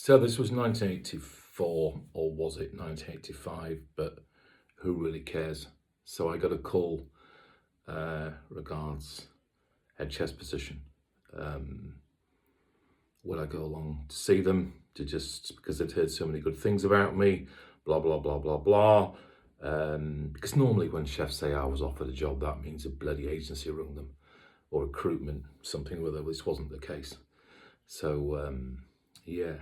So this was 1984, or was it 1985? But who really cares? So I got a call, regards head chess position. Would I go along to see them because they'd heard so many good things about me, blah, blah, blah, blah, blah. Because normally when chefs say I was offered a job, that means a bloody agency rung them or recruitment, something or other. This wasn't the case. So, yeah.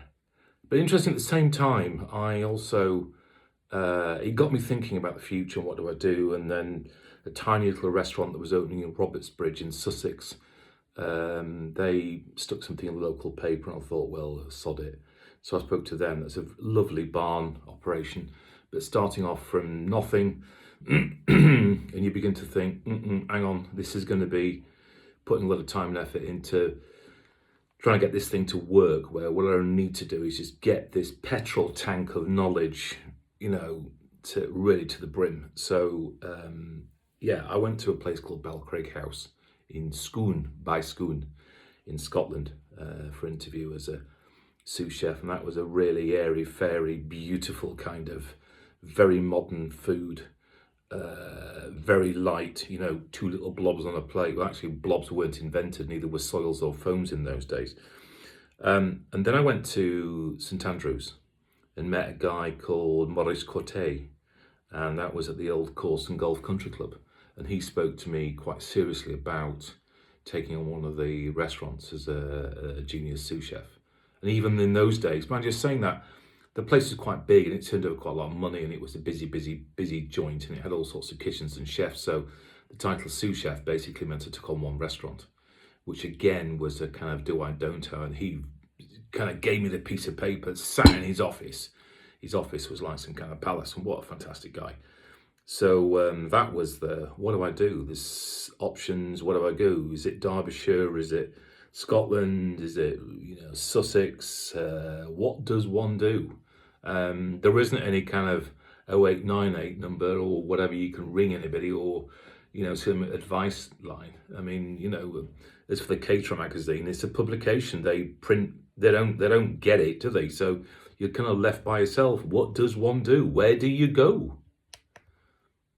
But interesting, at the same time, I also, it got me thinking about the future and what do I do. And then a tiny little restaurant that was opening in Robertsbridge in Sussex, they stuck something in the local paper and I thought, well, sod it. So I spoke to them. It's a lovely barn operation, but starting off from nothing, and you begin to think, hang on, this is going to be putting a lot of time and effort into trying to get this thing to work, where what I need to do is just get this petrol tank of knowledge, to really to the brim. So, yeah, I went to a place called Belcraig House in Scone in Scotland for an interview as a sous chef, and that was a really airy, fairy, beautiful kind of very modern food, very light, two little blobs on a plate. Well, actually, blobs weren't invented, neither were soils or foams in those days. And then I went to St Andrews and met a guy called Maurice Courtet, and that was at the old Course and Golf Country Club. And he spoke to me quite seriously about taking on one of the restaurants as a junior sous chef. And even in those days, man, just saying that, the place was quite big and it turned over quite a lot of money, and it was a busy joint, and it had all sorts of kitchens and chefs. So the title sous chef basically meant I took on one restaurant, which again was a kind of do I, don't I. And he kind of gave me the piece of paper, sat in his office. His office was like some kind of palace, and what a fantastic guy. So that was what do I do? There's options, what do I go? Is it Derbyshire? Is it Scotland? Is it, Sussex? What does one do? There isn't any kind of 0898 number or whatever you can ring anybody, or, some advice line. I mean, as for the Caterer magazine, it's a publication. They print, they don't get it, do they? So you're kind of left by yourself. What does one do? Where do you go?